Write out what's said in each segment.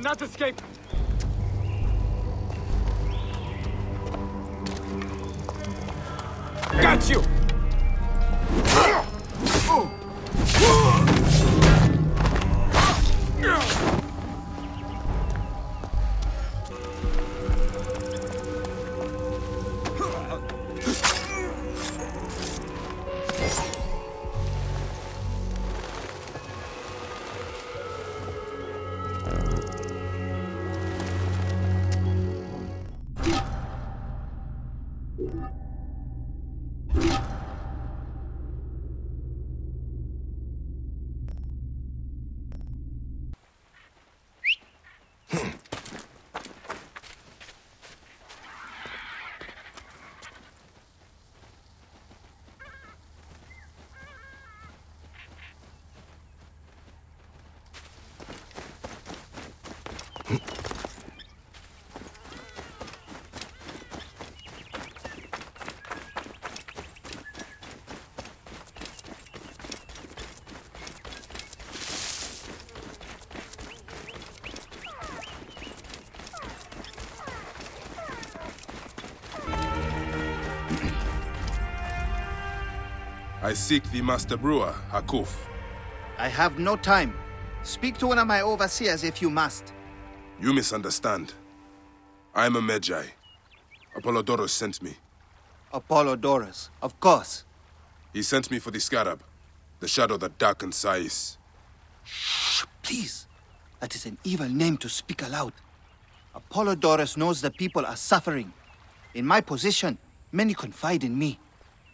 Not escape! Got you! I seek the Master Brewer, Hakuf. I have no time. Speak to one of my overseers if you must. You misunderstand. I'm a Medjay. Apollodorus sent me. Apollodorus, of course. He sent me for the Scarab, the shadow that darkens Sais. Shh, please. That is an evil name to speak aloud. Apollodorus knows the people are suffering. In my position, many confide in me.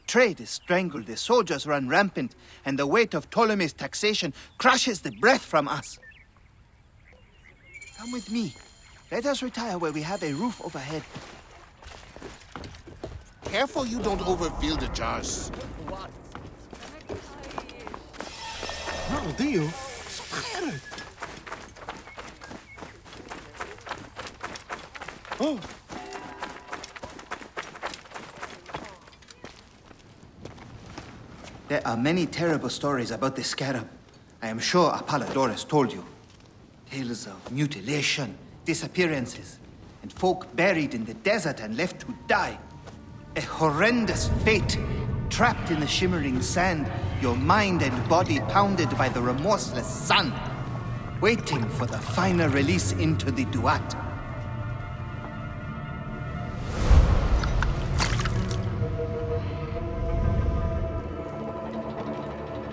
Trade is strangled, the soldiers run rampant, and the weight of Ptolemy's taxation crushes the breath from us. Come with me. Let us retire where we have a roof overhead. Careful you don't overfill the jars. Não, Dio. Espera. Oh. There are many terrible stories about the Scarab. I am sure Apollodorus told you. Tales of mutilation, disappearances, and folk buried in the desert and left to die. A horrendous fate, trapped in the shimmering sand, your mind and body pounded by the remorseless sun, waiting for the final release into the Duat.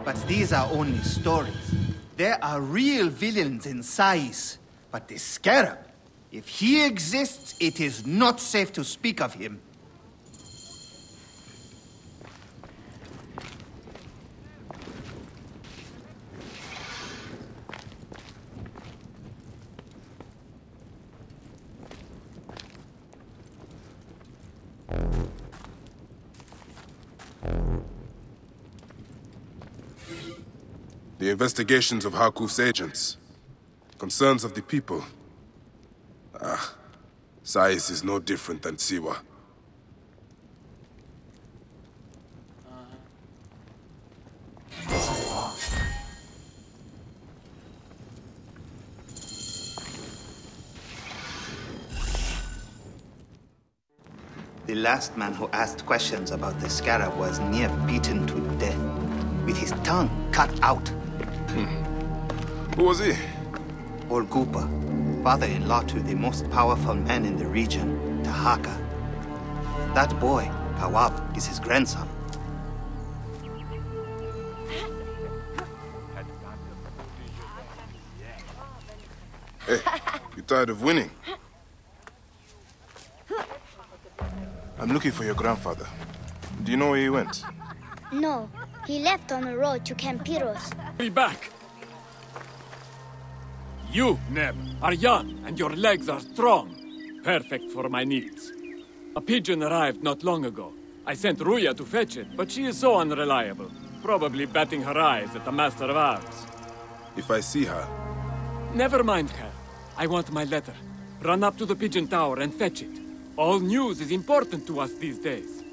But these are only stories. There are real villains in Sais. But the Scarab, if he exists, it is not safe to speak of him. The investigations of Hakuf's agents. Concerns of the people. Sais is no different than Siwa. The last man who asked questions about the Scarab was near beaten to death, with his tongue cut out. Who was he? Olgupa, father-in-law to the most powerful man in the region, Tahaka. That boy, Kawab, is his grandson. Hey, you tired of winning? I'm looking for your grandfather. Do you know where he went? No, he left on the road to Campiros. Be back! You, Neb, are young and your legs are strong. Perfect for my needs. A pigeon arrived not long ago. I sent Ruya to fetch it, but she is so unreliable. Probably batting her eyes at the Master of Arms. If I see her... Never mind her. I want my letter. Run up to the pigeon tower and fetch it. All news is important to us these days.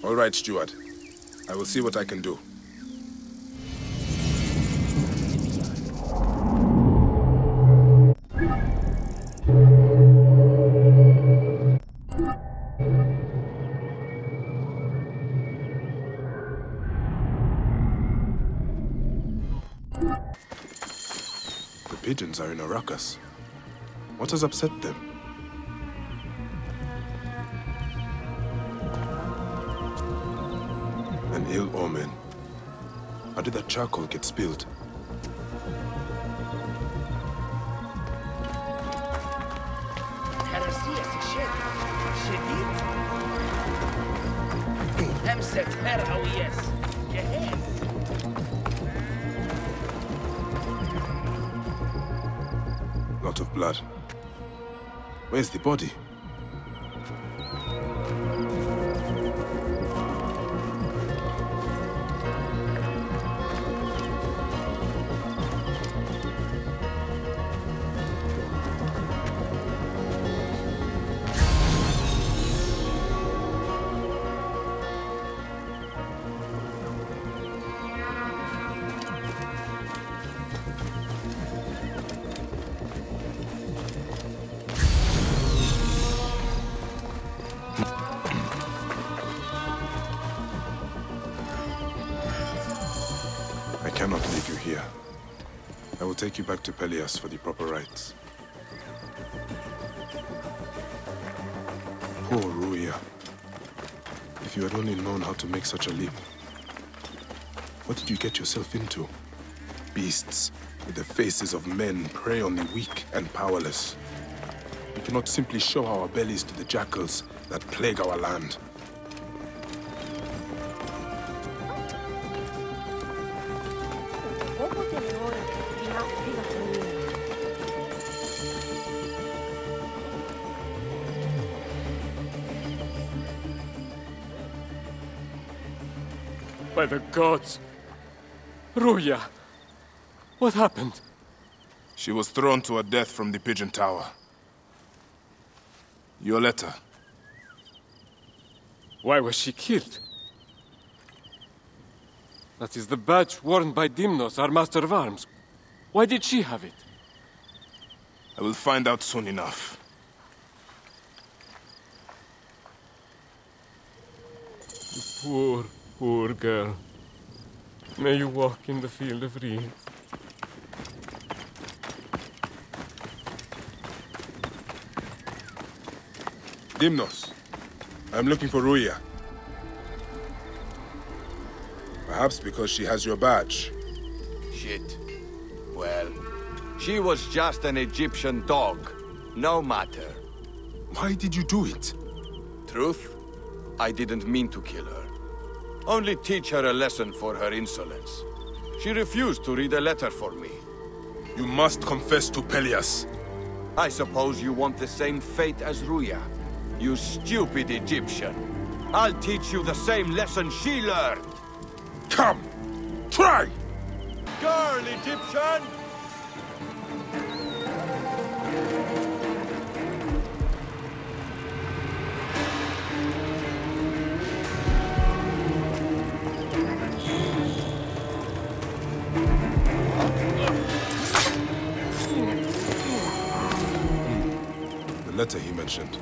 All right, steward. I will see what I can do. The pigeons are in a ruckus. What has upset them? An ill omen. How did that charcoal get spilled? Lot of blood. Where's the body? I cannot leave you here. I will take you back to Pelias for the proper rites. Poor Ruya. If you had only known how to make such a leap. What did you get yourself into? Beasts with the faces of men prey on the weak and powerless. We cannot simply show our bellies to the jackals that plague our land. By the gods! Ruya! What happened? She was thrown to her death from the pigeon tower. Your letter. Why was she killed? That is the badge worn by Dimnos, our Master of Arms. Why did she have it? I will find out soon enough. Poor, poor girl. May you walk in the field of reeds. Dimnos, I am looking for Ruya. Perhaps because she has your badge. Shit. Well, she was just an Egyptian dog. No matter. Why did you do it? Truth? I didn't mean to kill her. Only teach her a lesson for her insolence. She refused to read a letter for me. You must confess to Pelias. I suppose you want the same fate as Ruya. You stupid Egyptian. I'll teach you the same lesson she learned. Come! Try! Girl, Egyptian! The letter he mentioned.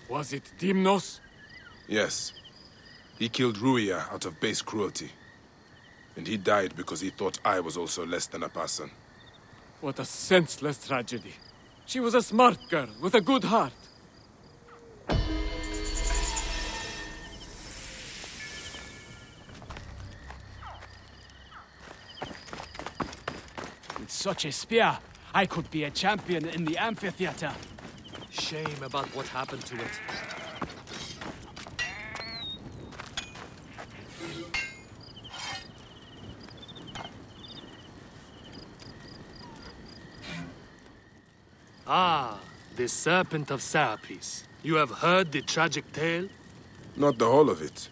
Was it Dimnos? Yes. He killed Ruia out of base cruelty. And he died because he thought I was also less than a person. What a senseless tragedy. She was a smart girl with a good heart. With such a spear, I could be a champion in the amphitheater. Shame about what happened to it. Ah, the Serpent of Serapis. You have heard the tragic tale? Not the whole of it.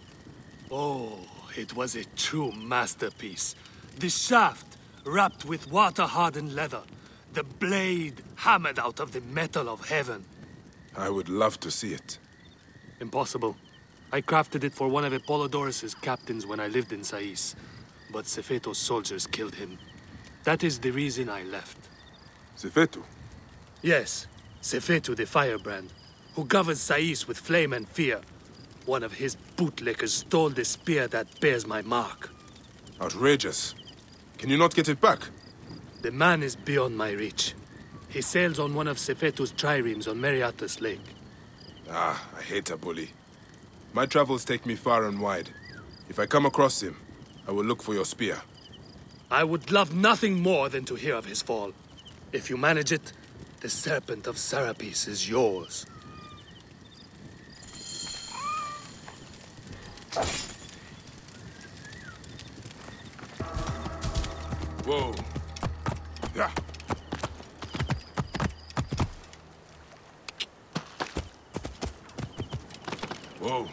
Oh, it was a true masterpiece. The shaft wrapped with water-hardened leather. The blade hammered out of the metal of heaven. I would love to see it. Impossible. I crafted it for one of Apollodorus' captains when I lived in Sais. But Sefeto's soldiers killed him. That is the reason I left. Sefetu? Yes, Sefetu the Firebrand, who governs Sais with flame and fear. One of his bootlickers stole the spear that bears my mark. Outrageous. Can you not get it back? The man is beyond my reach. He sails on one of Sefetu's triremes on Meriatus Lake. Ah, I hate a bully. My travels take me far and wide. If I come across him, I will look for your spear. I would love nothing more than to hear of his fall. If you manage it, the Serpent of Serapis is yours. Whoa. Yeah. Whoa.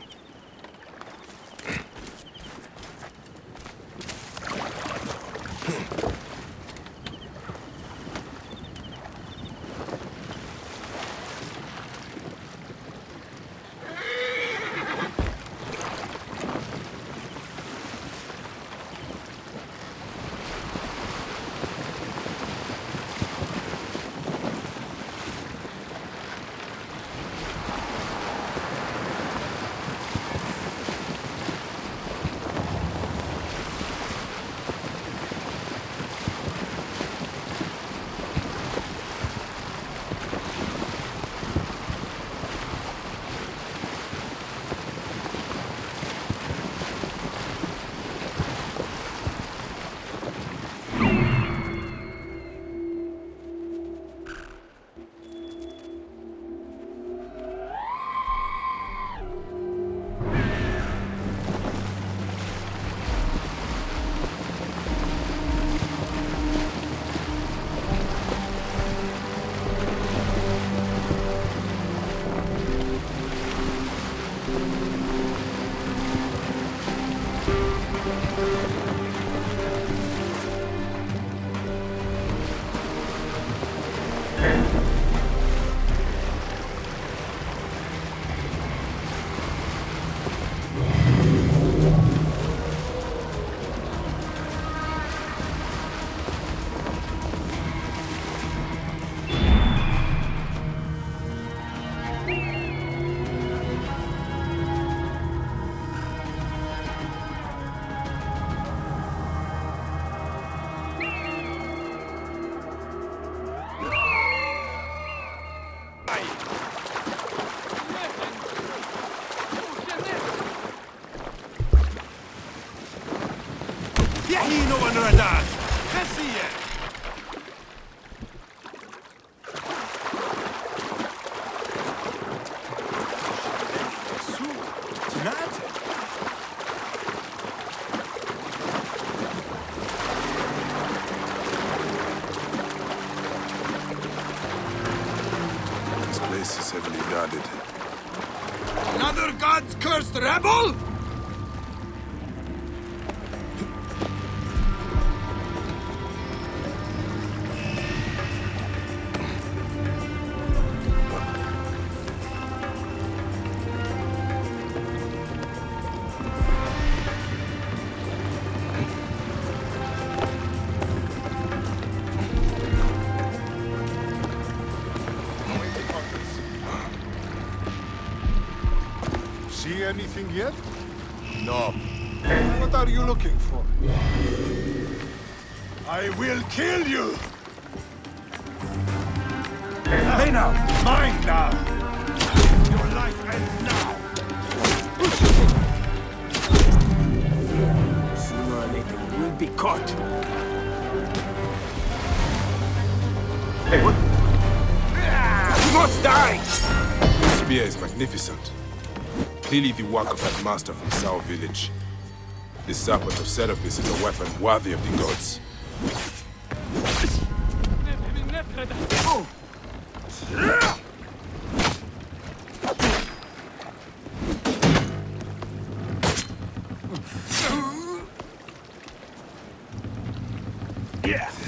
Another god's cursed rebel? see anything yet? No. What are you looking for? I will kill you! Hey now! Mine now! Your life ends now! Sooner or later, you will be caught. Hey, what? You must die! This spear is magnificent. Clearly the work of that master from Sao Village. This serpent of Serapis is a weapon worthy of the gods. Whoa. Yeah.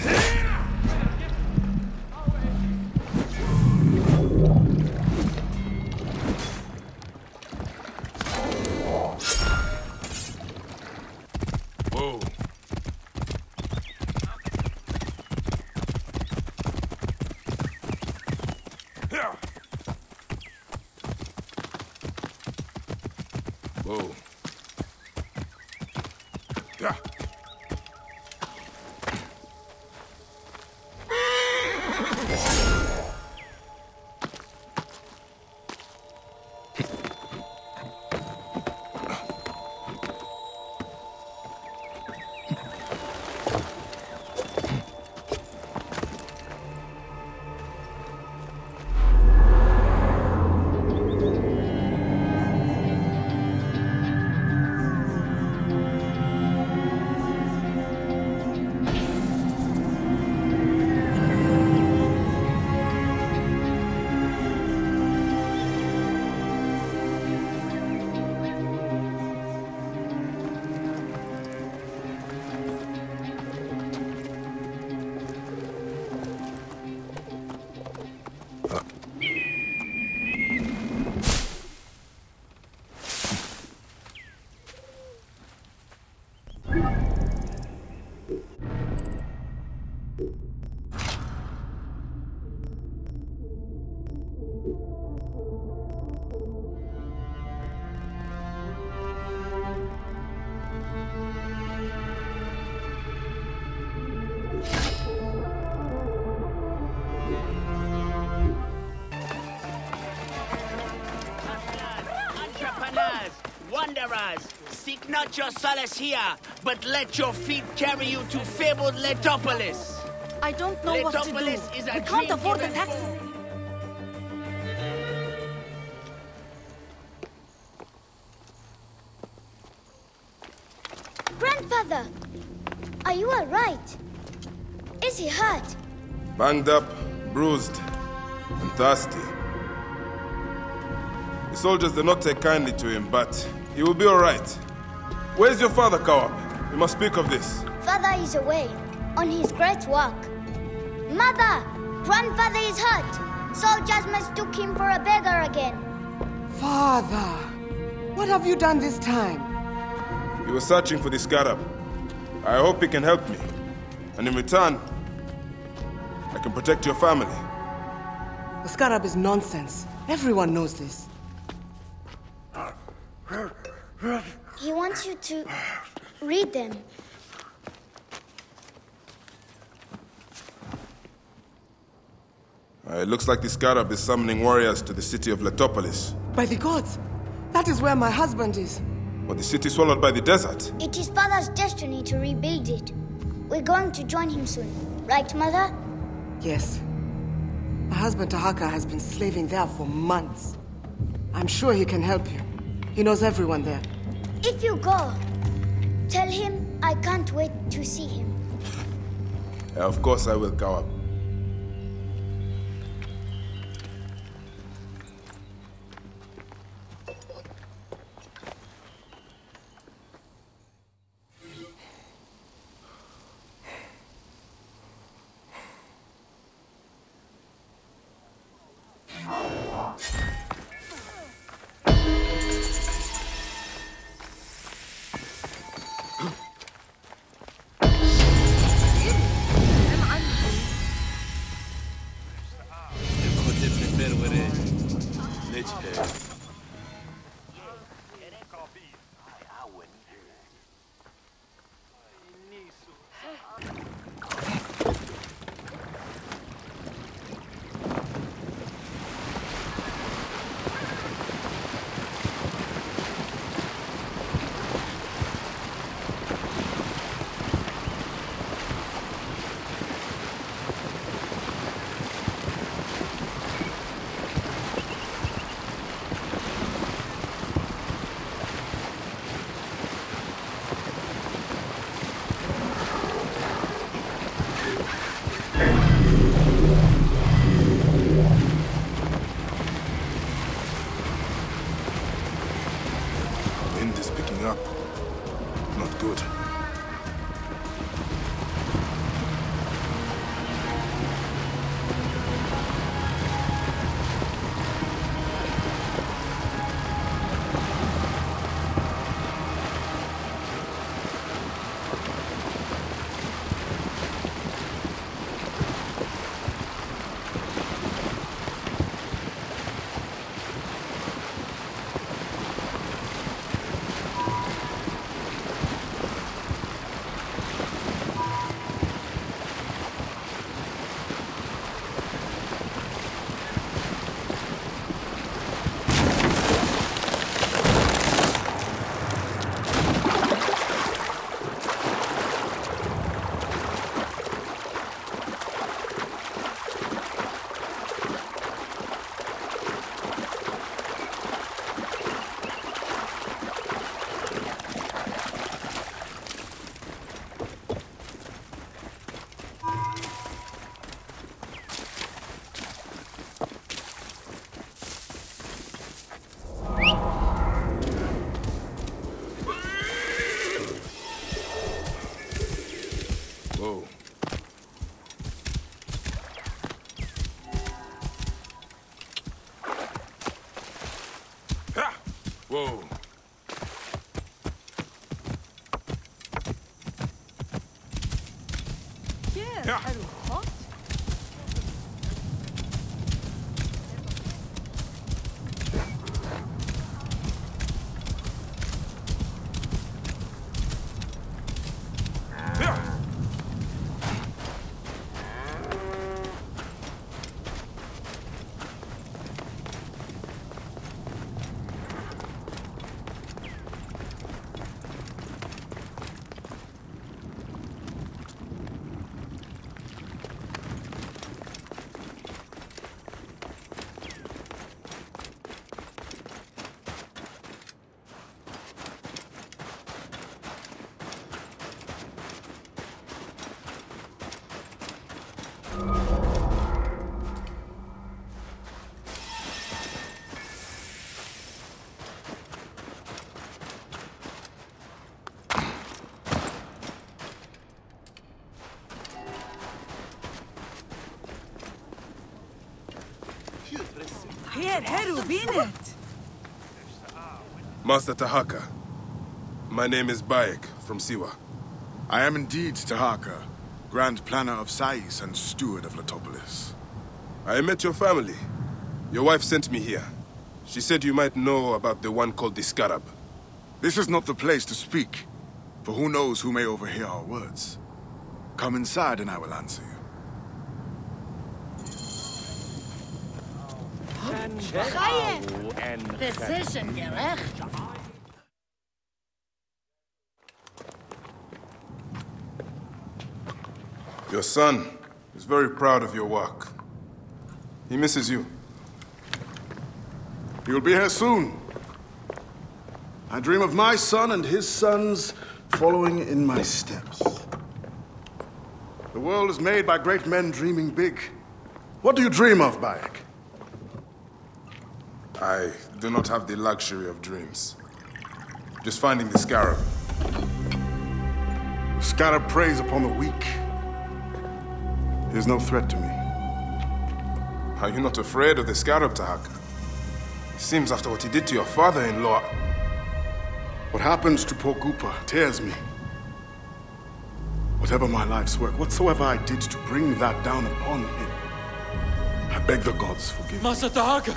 Wanderers, seek not your solace here, but let your feet carry you to fabled Letopolis. I don't know what to do. Letopolis is a We can't dream afford the given- taxes. Grandfather, are you all right? Is he hurt? Banged up, bruised, and thirsty. The soldiers did not take kindly to him, but he will be all right. Where's your father, Kawab? We must speak of this. Father is away, on his great work. Mother, grandfather is hurt. Soldiers mistook him for a beggar again. Father, what have you done this time? He was searching for the Scarab. I hope he can help me. And in return, I can protect your family. The Scarab is nonsense. Everyone knows this. He wants you to read them. It looks like the Scarab is summoning warriors to the city of Letopolis. By the gods! That is where my husband is. But the city swallowed by the desert. It is Father's destiny to rebuild it. We're going to join him soon. Right, Mother? Yes. My husband Tahaka has been slaving there for months. I'm sure he can help you. He knows everyone there. If you go, tell him I can't wait to see him. Of course I will, Kawab. up. Not good. Whoa. Yeah. Hot. Master Tahaka, my name is Bayek from Siwa. I am indeed Tahaka, Grand Planner of Sais and Steward of Letopolis. I met your family. Your wife sent me here. She said you might know about the one called the Scarab. This is not the place to speak, for who knows who may overhear our words. Come inside and I will answer you. Decision, gerecht. Your son is very proud of your work. He misses you. You'll be here soon. I dream of my son and his sons following in my steps. The world is made by great men dreaming big. What do you dream of, Bayek? I do not have the luxury of dreams. Just finding the Scarab. The Scarab preys upon the weak. He is no threat to me. Are you not afraid of the Scarab, Tahaka? It seems after what he did to your father-in-law... What happens to poor Gupa tears me. Whatever my life's work, whatsoever I did to bring that down upon him, I beg the gods forgive me. Master Tahaka!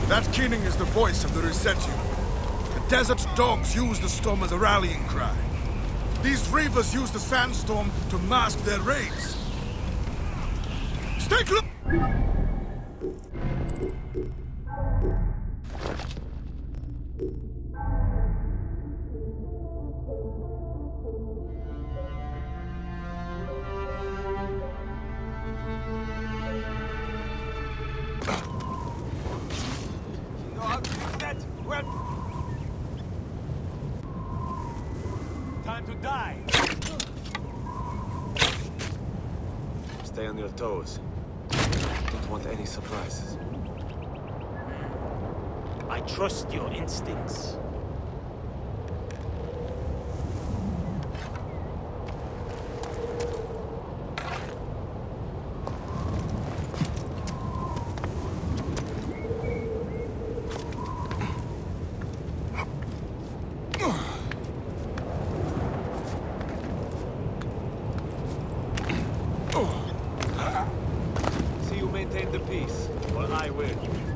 That keening is the voice of the resetio. The desert dogs use the storm as a rallying cry. These reavers use the sandstorm to mask their raids. Stay close! Time to die! Stay on your toes. Don't want any surprises. I trust your instincts. See you maintain the peace, or I will.